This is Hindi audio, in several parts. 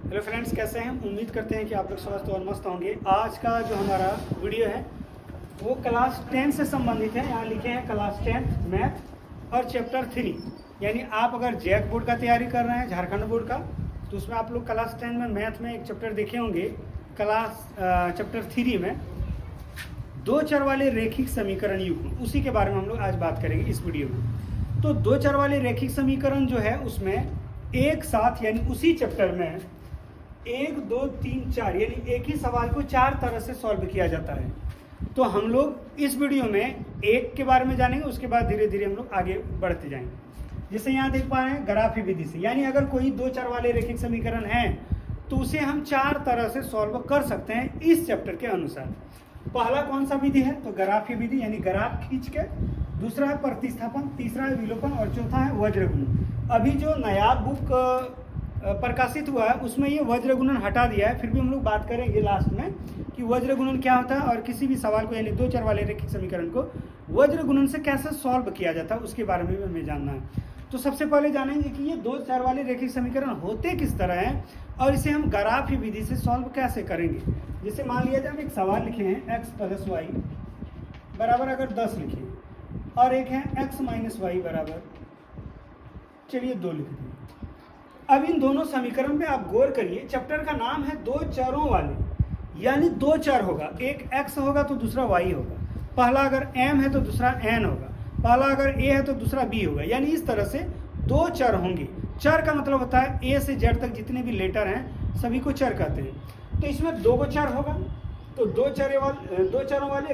हेलो फ्रेंड्स, कैसे हैं? उम्मीद करते हैं कि आप लोग स्वस्थ और मस्त होंगे। आज का जो हमारा वीडियो है वो क्लास 10 से संबंधित है। यहाँ लिखे हैं क्लास 10 मैथ और चैप्टर 3। यानी आप अगर जैक बोर्ड का तैयारी कर रहे हैं, झारखंड बोर्ड का, तो उसमें आप लोग क्लास 10 में मैथ में एक चैप्टर देखे होंगे, क्लास चैप्टर 3 में दो चर वाले रैखिक समीकरण युग्म, उसी के बारे में हम लोग आज बात करेंगे इस वीडियो में। तो दो चर वाले रैखिक समीकरण जो है उसमें एक साथ यानी उसी चैप्टर में 1, 2, 3, 4 यानी एक ही सवाल को 4 तरह से सॉल्व किया जाता है। तो हम लोग इस वीडियो में एक के बारे में जानेंगे, उसके बाद धीरे धीरे हम लोग आगे बढ़ते जाएंगे। जैसे यहाँ देख पा रहे हैं ग्राफी विधि से, यानी अगर कोई दो चर वाले रैखिक समीकरण है तो उसे हम 4 तरह से सॉल्व कर सकते हैं इस चैप्टर के अनुसार। पहला कौन सा विधि है? तो ग्राफी विधि, यानी ग्राफ खींच के। दूसरा है प्रतिस्थापन, तीसरा है विलोपन और चौथा है वज्रगुणन। अभी जो नया बुक प्रकाशित हुआ है उसमें ये वज्रगुणन हटा दिया है, फिर भी हम लोग बात करेंगे लास्ट में कि वज्रगुणन क्या होता है और किसी भी सवाल को यानी दो चर वाले रैखिक समीकरण को वज्रगुणन से कैसे सॉल्व किया जाता है उसके बारे में हमें जानना है। तो सबसे पहले जानेंगे कि ये दो चर वाले रैखिक समीकरण होते किस तरह हैं और इसे हम ग्राफी विधि से सॉल्व कैसे करेंगे। जैसे मान लिया जाए हम एक सवाल लिखे हैं x + y बराबर अगर 10 लिखे और एक है x - y बराबर, चलिए 2 लिख दें। अब इन दोनों समीकरण पे आप गौर करिए, चैप्टर का नाम है दो चरों वाले, यानी दो चर होगा, एक x होगा तो दूसरा y होगा। पहला अगर m है तो दूसरा n होगा, पहला अगर a है तो दूसरा b होगा, यानी इस तरह से दो चर होंगे। चर का मतलब होता है a से z तक जितने भी लेटर हैं सभी को चर कहते हैं। तो इसमें दो चर होगा, तो दो चरों वाले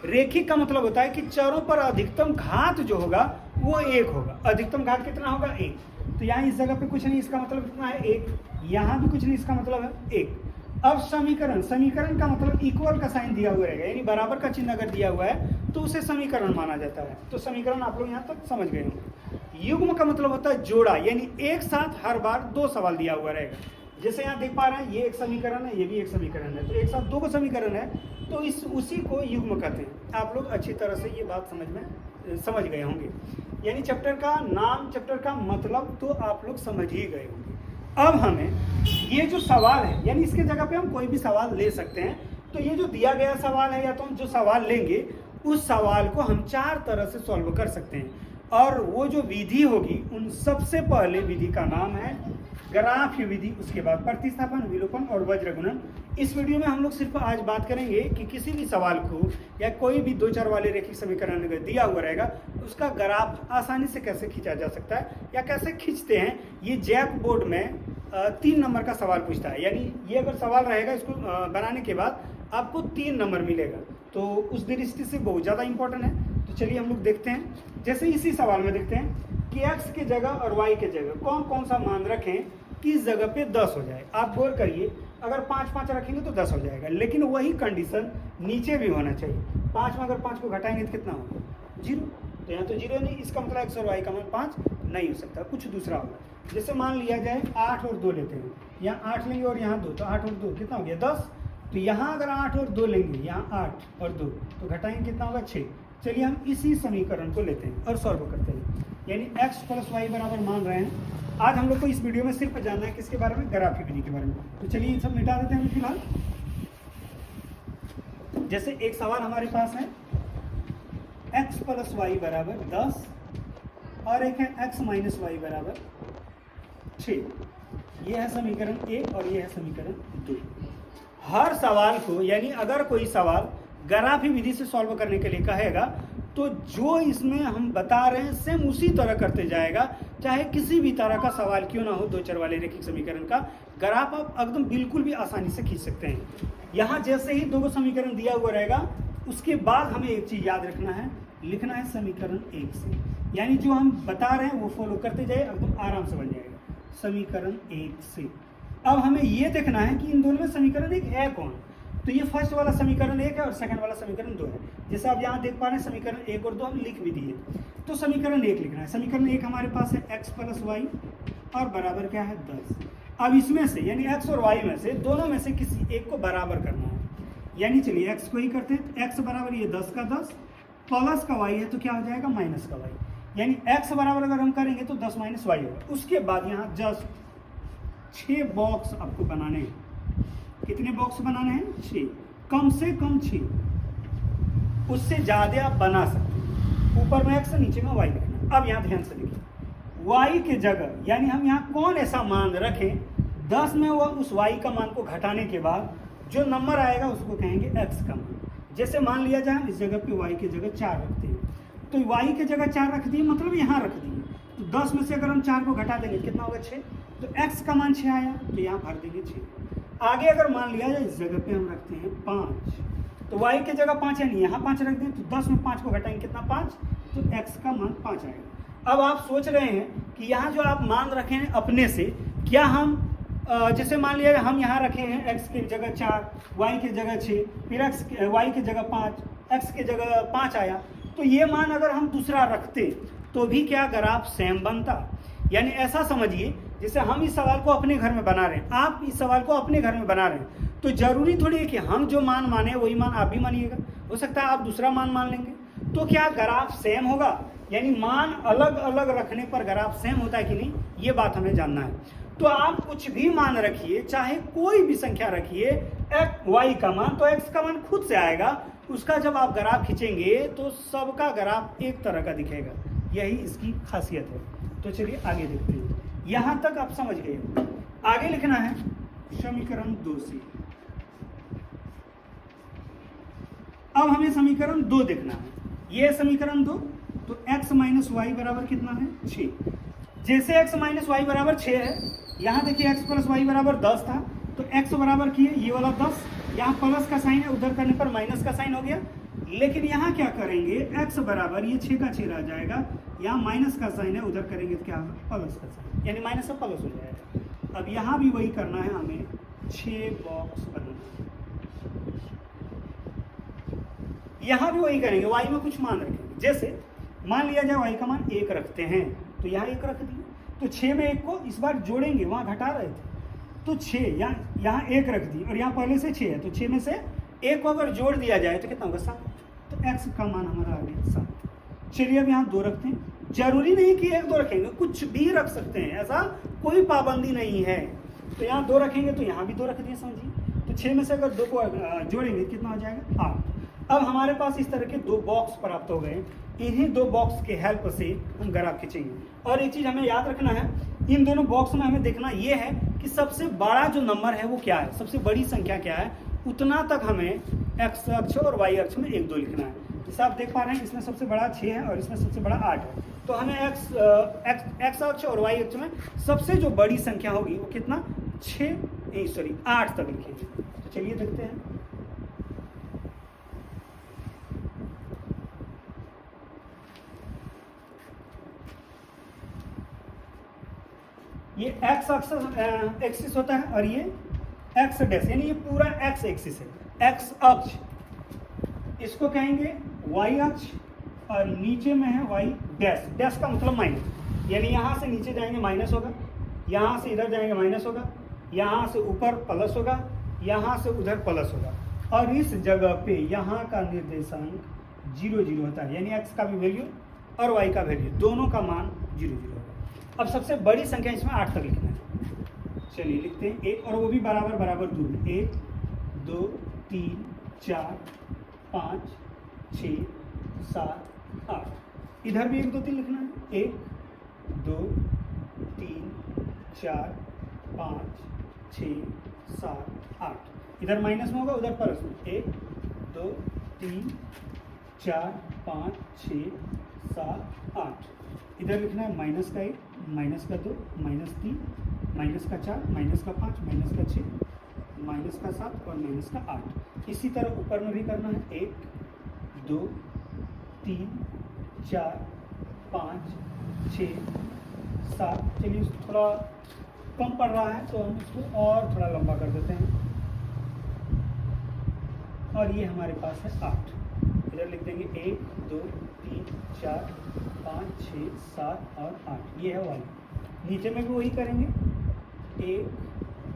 रेखिक का मतलब होता है कि चरों पर अधिकतम घात जो होगा वो 1 होगा। अधिकतम घात कितना होगा? 1। तो यहाँ इस जगह पे कुछ नहीं, इसका मतलब कितना है? 1। यहाँ भी कुछ नहीं, इसका मतलब है 1। अब समीकरण का मतलब इक्वल का साइन दिया हुआ रहेगा, यानी बराबर का चिन्ह अगर दिया हुआ है तो उसे समीकरण माना जाता है। तो समीकरण आप लोग यहाँ तक समझ गए होंगे। युग्म का मतलब होता है जोड़ा, यानी एक साथ हर बार 2 सवाल दिया हुआ रहेगा। जैसे यहाँ देख पा रहे हैं ये एक समीकरण है, ये भी एक समीकरण है, तो एक साथ 2 समीकरण है तो उसी को युग्म कहते हैं। आप लोग अच्छी तरह से ये बात समझ गए होंगे, यानी चैप्टर का नाम, चैप्टर का मतलब तो आप लोग समझ ही गए होंगे। अब हमें ये जो सवाल है, यानी इसके जगह पे हम कोई भी सवाल ले सकते हैं। तो ये जो दिया गया सवाल है या तो हम जो सवाल लेंगे उस सवाल को हम 4 तरह से सॉल्व कर सकते हैं, और वो जो विधि होगी उन सबसे पहले विधि का नाम है ग्राफी विधि, उसके बाद प्रतिस्थापन, विलोपन और वज्रगुणन। इस वीडियो में हम लोग सिर्फ आज बात करेंगे कि किसी भी सवाल को या कोई भी दो चर वाले रैखिक समीकरण अगर दिया हुआ रहेगा उसका ग्राफ आसानी से कैसे खींचा जा सकता है या कैसे खींचते हैं। ये जैक बोर्ड में 3 नंबर का सवाल पूछता है, यानी ये अगर सवाल रहेगा इसको बनाने के बाद आपको 3 नंबर मिलेगा, तो उस दृष्टि से बहुत ज़्यादा इंपॉर्टेंट है। तो चलिए हम लोग देखते हैं। जैसे इसी सवाल में देखते हैं कि x के जगह और y के जगह कौन कौन सा मान रखें कि इस जगह पे 10 हो जाए। आप गौर करिए, अगर 5 रखेंगे तो 10 हो जाएगा, लेकिन वही कंडीशन नीचे भी होना चाहिए। 5 में अगर 5 को घटाएंगे तो कितना होगा? 0। तो यहाँ तो 0 नहीं, इसका मतलब x और y का मान 5 नहीं हो सकता, कुछ दूसरा होगा। जैसे मान लिया जाए 8 और 2 लेते हैं, यहाँ 8 लेंगे और यहाँ 2, तो 8 और 2 कितना हो गया? 10। तो यहाँ अगर 8 और 2 लेंगे, यहाँ 8 और 2 तो घटाएंगे कितना होगा? 6। चलिए हम इसी समीकरण को लेते हैं और सॉल्व करते हैं, यानी x + y बराबर मान रहे हैं। आज हम लोग को इस वीडियो में सिर्फ जानना है किसके बारे में? ग्राफी विधि के बारे में। तो चलिए इन सब मिटा देते हैं फिलहाल। जैसे एक सवाल हमारे पास है x + y बराबर 10 और एक है x - y बराबर 6। ये है समीकरण 1 और ये है समीकरण 2। हर सवाल को, यानी अगर कोई सवाल ग्राफी विधि से सॉल्व करने के लिए कहेगा तो जो इसमें हम बता रहे हैं सेम उसी तरह करते जाएगा, चाहे किसी भी तरह का सवाल क्यों ना हो। दो चर वाले रैखिक समीकरण का ग्राफ आप एकदम बिल्कुल भी आसानी से खींच सकते हैं। यहाँ जैसे ही 2 समीकरण दिया हुआ रहेगा उसके बाद हमें एक चीज याद रखना है, लिखना है समीकरण 1 से, यानी जो हम बता रहे हैं वो फॉलो करते जाए, एकदम आराम से बन जाएगा समीकरण 1 से। अब हमें ये देखना है कि इन दोनों में समीकरण 1 है कौन। तो ये फर्स्ट वाला समीकरण 1 है और सेकंड वाला समीकरण 2 है। जैसे आप यहाँ देख पा रहे हैं समीकरण 1 और 2 हम लिख भी दिए, तो समीकरण 1 लिखना है। समीकरण 1 हमारे पास है x + y और बराबर क्या है? 10। अब इसमें से यानी x और y में से दोनों में से किसी एक को बराबर करना है, यानी चलिए x को ही करते हैं। x बराबर ये 10 का 10 प्लस का y है तो क्या हो जाएगा? माइनस का y, यानी x बराबर अगर हम करेंगे तो 10 - y होगा। उसके बाद यहाँ जस्ट 6 बॉक्स आपको बनाने हैं। कितने बॉक्स बनाने हैं? 6, कम से कम 6, उससे ज़्यादा आप बना सकते हैं। ऊपर में x नीचे में y लिखना। अब यहाँ ध्यान से देखिए, y के जगह यानी हम यहाँ कौन ऐसा मान रखें 10 में वो उस y का मान को घटाने के बाद जो नंबर आएगा उसको कहेंगे x का मान। जैसे मान लिया जाए हम इस जगह पे y की जगह 4 रखते हैं, तो y की जगह 4 रख दिए मतलब यहाँ रख दिए, तो 10 में से अगर हम 4 को घटा देंगे कितना होगा? 6। तो x का मान 6 आया, तो यहाँ भर देंगे 6। आगे अगर मान लिया जाए इस जगह पे हम रखते हैं 5, तो y की जगह 5 है नहीं, यहाँ 5 रख दें, तो 10 में 5 को घटाएंगे कितना? 5, तो x का मान 5 आएगा। अब आप सोच रहे हैं कि यहाँ जो आप मान रखे हैं अपने से, क्या हम जैसे मान लिया हम यहाँ रखे हैं x की जगह 4, y की जगह 6, फिर y की जगह 5, x की जगह 5 आया, तो ये मान अगर हम दूसरा रखते तो भी क्या ग्राफ सेम बनता? यानी ऐसा समझिए जैसे हम इस सवाल को अपने घर में बना रहे हैं, आप इस सवाल को अपने घर में बना रहे हैं, तो जरूरी थोड़ी है कि हम जो मान माने वही मान आप भी मानिएगा। हो सकता है आप दूसरा मान मान लेंगे, तो क्या ग्राफ सेम होगा? यानी मान अलग अलग रखने पर ग्राफ सेम होता है कि नहीं, ये बात हमें जानना है। तो आप कुछ भी मान रखिए, चाहे कोई भी संख्या रखिए, y का मान, तो x का मान खुद से आएगा। उसका जब आप ग्राफ खींचेंगे तो सबका ग्राफ एक तरह का दिखेगा, यही इसकी खासियत है। तो चलिए आगे देखते हैं, यहाँ तक आप समझ गए। आगे लिखना है समीकरण 2 से। अब हमें समीकरण 2 देखना है। ये समीकरण 2, तो x माइनस वाई बराबर कितना है? 6। जैसे x माइनस वाई बराबर 6 है, यहाँ देखिए x प्लस वाई बराबर 10 था, तो x बराबर किए ये वाला 10, यहाँ प्लस का साइन है, उधर करने पर माइनस का साइन हो गया। लेकिन यहाँ क्या करेंगे, x बराबर ये 6 का 6 रह जाएगा, यहाँ माइनस का साइन है, उधर करेंगे तो क्या होगा? प्लस का साइन, यानी माइनस का प्लस हो जाएगा। अब यहाँ भी वही करना है, हमें 6 बॉक्स बनाना है। यहाँ भी वही करेंगे, y में कुछ मान रखेंगे। जैसे मान लिया जाए y का मान 1 रखते हैं, तो यहाँ 1 रख दिए, तो 6 में 1 को इस बार जोड़ेंगे, वहाँ घटा रहे थे, तो 6 यहाँ 1 रख दी, और यहाँ पहले से 6 है, तो 6 में से 1 को अगर जोड़ दिया जाए तो कितना होगा? 7। तो x का मान हमारा आ गया 7। चलिए अब यहाँ 2 रखते हैं। जरूरी नहीं कि 1 2 रखेंगे, कुछ भी रख सकते हैं, ऐसा कोई पाबंदी नहीं है। तो यहाँ 2 रखेंगे, तो यहाँ भी 2 रख दिए, समझिए। तो 6 में से अगर 2 को जोड़ेंगे कितना हो जाएगा? 8। अब हमारे पास इस तरह के 2 बॉक्स प्राप्त हो गए। इन्हीं 2 बॉक्स के हेल्प से हम ग्राफ खींचेंगे। और एक चीज़ हमें याद रखना है, इन दोनों बॉक्स में हमें देखना ये है कि सबसे बड़ा जो नंबर है वो क्या है, सबसे बड़ी संख्या क्या है, उतना तक हमें x अक्ष और y अक्ष में 1 2 लिखना है। जैसे आप देख पा रहे हैं, इसमें सबसे बड़ा 6 है और इसमें सबसे बड़ा 8 है, तो हमें x अक्ष और y अक्ष में सबसे जो बड़ी संख्या होगी वो कितना? 8 तक लिखेंगे। तो चलिए देखते हैं। ये x एक्सिस होता है और ये x डैश, यानी ये पूरा x एक्सिस है। x अक्ष इसको कहेंगे y अक्ष, और नीचे में है y डैश। डैश का मतलब माइनस, यानी यहाँ से नीचे जाएंगे माइनस होगा, यहाँ से इधर जाएंगे माइनस होगा, यहाँ से ऊपर प्लस होगा, यहाँ से उधर प्लस होगा, और इस जगह पे यहाँ का निर्देशांक 0 0 होता है, यानी x का भी वैल्यू और y का वैल्यू दोनों का मान 0 0 होगा। अब सबसे बड़ी संख्या इसमें 8 तक लिखना है। चलिए लिखते हैं 1, और वो भी बराबर बराबर दूर में। 1 2 3 4 5 6 7 8। इधर भी 1 2 3 लिखना है। 1 2 3 4 5 6 7 8। इधर माइनस में होगा, उधर प्लस में। 1 2 3 4 5 6 7 8। इधर लिखना है माइनस का 1, माइनस का 2, माइनस 3, माइनस का 4, माइनस का 5, माइनस का 6, माइनस का 7 और माइनस का 8। इसी तरह ऊपर में भी करना है। 1 2 3 4 5 6 7। चलिए थोड़ा कम पड़ रहा है तो हम इसको और थोड़ा लंबा कर देते हैं, और ये हमारे पास है 8। इधर लिख देंगे 1 2 3 4 5 6 7 और 8। ये है y। नीचे में भी वही करेंगे। 1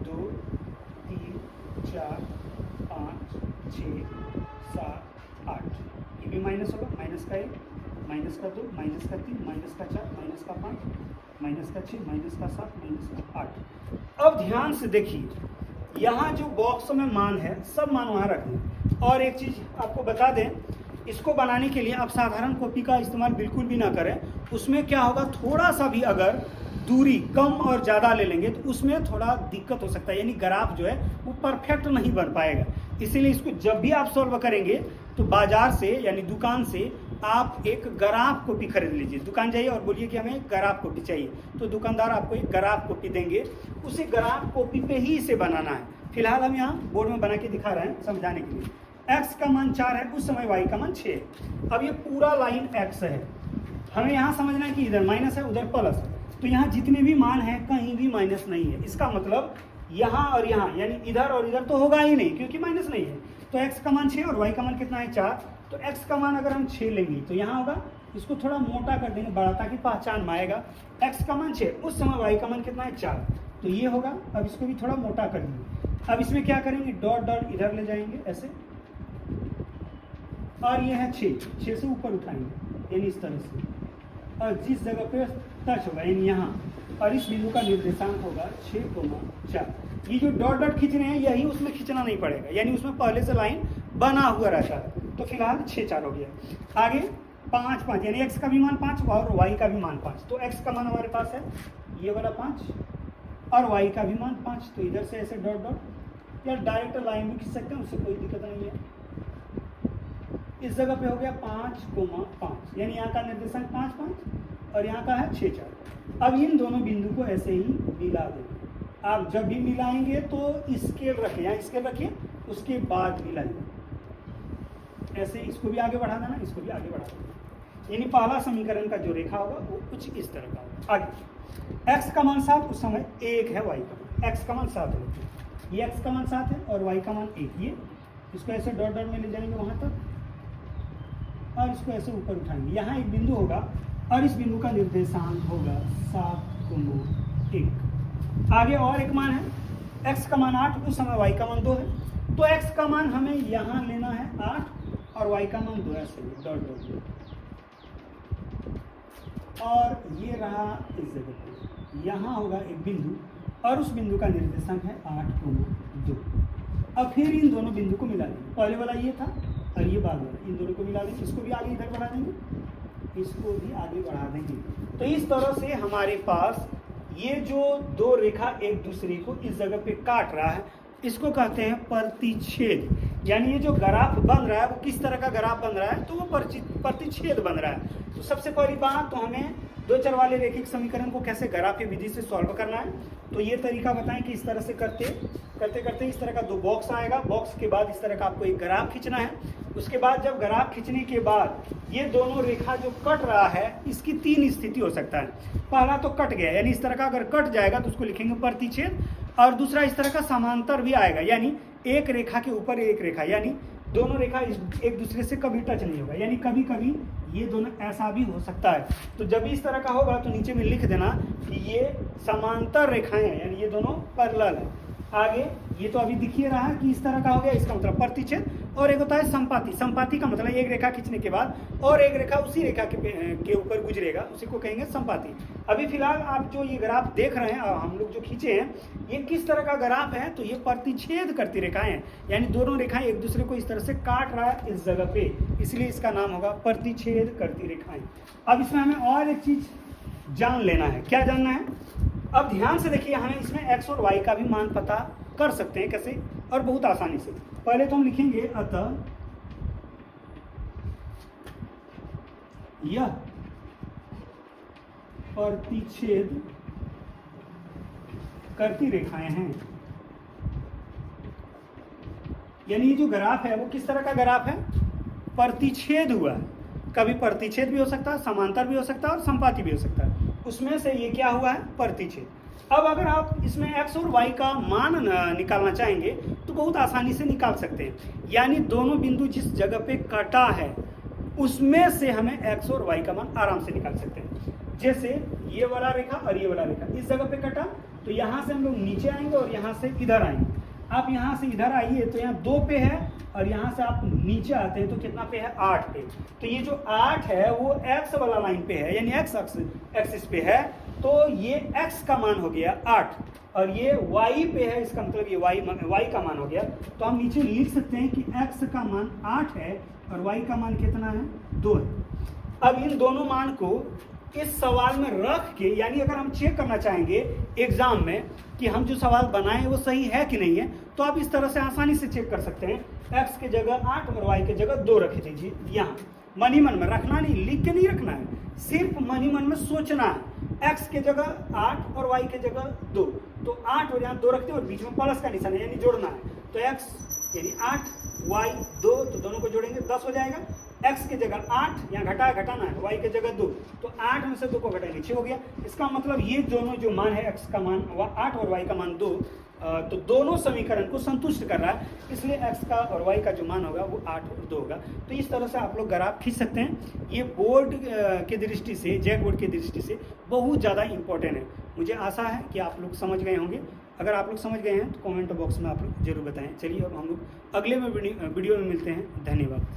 2 3 4 5 6 7 8। ये भी माइनस होगा, माइनस का 1, माइनस का 2, माइनस का 3, माइनस का 4, माइनस का 5, माइनस का 6, माइनस का 7, माइनस का 8। अब ध्यान से देखिए, यहाँ जो बॉक्स में मान है सब मान वहाँ रख दें। और एक चीज़ आपको बता दें, इसको बनाने के लिए आप साधारण कॉपी का इस्तेमाल बिल्कुल भी ना करें। उसमें क्या होगा, थोड़ा सा भी अगर दूरी कम और ज़्यादा ले लेंगे तो उसमें थोड़ा दिक्कत हो सकता है, यानी ग्राफ जो है वो परफेक्ट नहीं बन पाएगा। इसीलिए इसको जब भी आप सॉल्व करेंगे तो बाजार से यानी दुकान से आप एक ग्राफ कॉपी खरीद लीजिए। दुकान जाइए और बोलिए कि हमें ग्राफ कॉपी चाहिए, तो दुकानदार आपको एक ग्राफ कॉपी देंगे। उसी ग्राफ कॉपी पे ही इसे बनाना है। फिलहाल हम यहाँ बोर्ड में बना के दिखा रहे हैं समझाने के लिए। x का मान 4 है, उस समय y का मान 6 है। अब ये पूरा लाइन x है, हमें यहाँ समझना है कि इधर माइनस है उधर प्लस है, तो यहाँ जितने भी मान हैं कहीं भी माइनस नहीं है। इसका मतलब यहाँ और यहाँ यानी इधर और इधर तो होगा ही नहीं, क्योंकि माइनस नहीं है। तो x का मान 6 और y का मान कितना है 4। तो x का मान अगर हम 6 लेंगे तो यहाँ होगा, इसको थोड़ा मोटा कर देंगे बड़ा, ताकि पहचान में आएगा। x का मान 6, उस समय y का मान कितना है 4, तो ये होगा। अब इसको भी थोड़ा मोटा कर देंगे। अब इसमें क्या करेंगे, डॉट डॉट इधर ले जाएंगे ऐसे, और ये है 6 से ऊपर उठाएंगे यानी इस तरह से, और जिस जगह पे टच होगा यानी यहाँ, और इस बिंदु का निर्देशांक होगा 6,4। ये जो डॉट डॉट खींच रहे हैं यही उसमें खींचना नहीं पड़ेगा, यानी उसमें पहले से लाइन बना हुआ रहता है। तो फिलहाल 6,4 हो गया। आगे 5, 5 यानी x का भी मान 5 और y का भी मान 5। तो x का मान हमारे पास है ये वाला 5 और y का भी मान 5। तो इधर से ऐसे डॉट डॉट या डायरेक्ट लाइन भी खींच सकते हैं, उससे कोई दिक्कत नहीं है। इस जगह पे हो गया 5,5 यानी यहाँ का निर्देशांक 5, 5 और यहाँ का है 6, 4। अब इन दोनों बिंदु को ऐसे ही मिला देंगे। आप जब भी मिलाएंगे तो स्केल रखें, यहाँ स्केल रखिए, उसके बाद मिलाइए ऐसे। इसको भी आगे बढ़ा देना, इसको भी आगे बढ़ा देना, यानी पहला समीकरण का जो रेखा होगा वो कुछ इस तरह का होगा। आगे x का मान 7, उस समय 1 है y का मान। x का मान 7 है, ये x का मान 7 है और y का मान 1। ये इसको ऐसे डॉट डॉट में ले जाएंगे वहाँ तक, और इसको ऐसे ऊपर उठाएंगे। यहाँ एक बिंदु होगा और इस बिंदु का निर्देशांक होगा 7,1। आगे और एक मान है x का मान 8, उस समय y का मान 2 है। तो x का मान हमें यहाँ लेना है 8 और y का मान 2 ऐसे डॉट डॉट, और ये रहा इस जगह पे। यहाँ होगा एक बिंदु और उस बिंदु का निर्देशांक है 8,2। अब फिर इन दोनों बिंदु को मिला देंगे। पहले वाला ये था और ये बाद वाला, इन दोनों को मिला देंगे। इसको भी आगे इधर बढ़ा देंगे, इसको भी आगे बढ़ा देंगे। तो इस तरह से हमारे पास ये जो दो रेखा एक दूसरे को इस जगह पे काट रहा है, इसको कहते हैं प्रतिच्छेद। यानी ये जो ग्राफ बन रहा है वो किस तरह का ग्राफ बन रहा है, तो वो प्रतिच्छेद बन रहा है। तो सबसे पहली बात तो हमें दो चर वाले रैखिक समीकरण को कैसे ग्राफीय विधि से सॉल्व करना है। तो ये तरीका बताएं कि इस तरह से करते करते इस तरह का दो बॉक्स आएगा। बॉक्स के बाद इस तरह का आपको एक ग्राफ खींचना है। उसके बाद जब ग्राफ खींचने के बाद ये दोनों रेखा जो कट रहा है, इसकी 3 स्थिति हो सकता है। पहला तो कट गया, यानी इस तरह का अगर कट जाएगा तो उसको लिखेंगे प्रतिच्छेद। और दूसरा इस तरह का समांतर भी आएगा, यानी एक रेखा के ऊपर एक रेखा, यानी दोनों रेखा एक दूसरे से कभी टच नहीं होगा, यानी कभी कभी ये दोनों ऐसा भी हो सकता है। तो जब भी इस तरह का होगा तो नीचे में लिख देना कि ये समांतर रेखाएं हैं, यानी ये दोनों पैरेलल है। आगे ये तो अभी दिखिए रहा है कि इस तरह का हो गया, इसका मतलब प्रतिच्छेद। और एक होता है संपाती। संपाती का मतलब एक रेखा खींचने के बाद और एक रेखा उसी रेखा के ऊपर गुजरेगा, उसी को कहेंगे संपाती। अभी फिलहाल आप जो ये ग्राफ देख रहे हैं, हम लोग जो खींचे हैं, ये किस तरह का ग्राफ है, तो ये प्रतिच्छेद करती रेखाएं हैं, यानी दोनों रेखाएं एक दूसरे को इस तरह से काट रहा है इस जगह पे, इसलिए इसका नाम होगा प्रतिच्छेद करती रेखाएं। अब इसमें हमें और एक चीज जान लेना है। क्या जानना है? अब ध्यान से देखिए, हमें इसमें x और y का भी मान पता कर सकते हैं। कैसे? और बहुत आसानी से। पहले तो हम लिखेंगे अतः यह प्रतिच्छेद करती रेखाएं हैं। यानी ये जो ग्राफ है वो किस तरह का ग्राफ है? प्रतिच्छेद हुआ है। कभी प्रतिच्छेद भी हो सकता है, समांतर भी हो सकता है और संपाती भी हो सकता है। उसमें से ये क्या हुआ है? प्रतिच्छेद। अब अगर आप इसमें x और y का मान निकालना चाहेंगे तो बहुत आसानी से निकाल सकते हैं। यानी दोनों बिंदु जिस जगह पे कटा है उसमें से हमें x और y का मान आराम से निकाल सकते हैं। जैसे ये वाला रेखा और ये वाला रेखा इस जगह पे कटा, तो यहाँ से हम लोग नीचे आएंगे और यहाँ से इधर आएंगे। आप यहाँ से इधर आइए तो यहाँ 2 पे है, और यहाँ से आप नीचे आते हैं तो कितना पे है? 8 पे। तो ये जो 8 है वो x वाला लाइन पे है, यानी x एक्सिस पे है, तो ये x का मान हो गया 8 और ये y पे है, इसका मतलब ये y का मान हो गया। तो हम नीचे लिख सकते हैं कि x का मान 8 है और y का मान कितना है, 2 है। अब इन दोनों मान को इस सवाल में रख के, यानी अगर हम चेक करना चाहेंगे एग्जाम में कि हम जो सवाल बनाए वो सही है कि नहीं है, तो आप इस तरह से आसानी से चेक कर सकते हैं। x के जगह 8 और y के जगह 2 रख दीजिए। यहाँ मन ही मन में रखना नहीं, लिख के नहीं रखना है, सिर्फ मन ही मन में सोचना है। x के जगह 8 और y के जगह 2, तो 8 और यहाँ 2 रखते हैं और बीच में प्लस का निशान है, यानी जोड़ना है। तो x यानी 8 y 2, तो दोनों को जोड़ेंगे 10 हो जाएगा। x के जगह 8, यहाँ घटाना है, y के जगह 2, तो 8 में से 2 को घटाएंगे 6 हो गया। इसका मतलब ये दोनों जो मान है, x का मान 8 और y का मान 2, तो दोनों समीकरण को संतुष्ट कर रहा है, इसलिए x का और y का जो मान होगा वो 8 और 2 होगा। तो इस तरह से आप लोग ग्राफ खींच सकते हैं। ये बोर्ड की दृष्टि से, जेट बोर्ड की दृष्टि से बहुत ज़्यादा इंपॉर्टेंट है। मुझे आशा है कि आप लोग समझ गए होंगे। अगर आप लोग समझ गए हैं तो कमेंट बॉक्स में आप लोग जरूर बताएं। चलिए अब हम लोग अगले में वीडियो में मिलते हैं। धन्यवाद।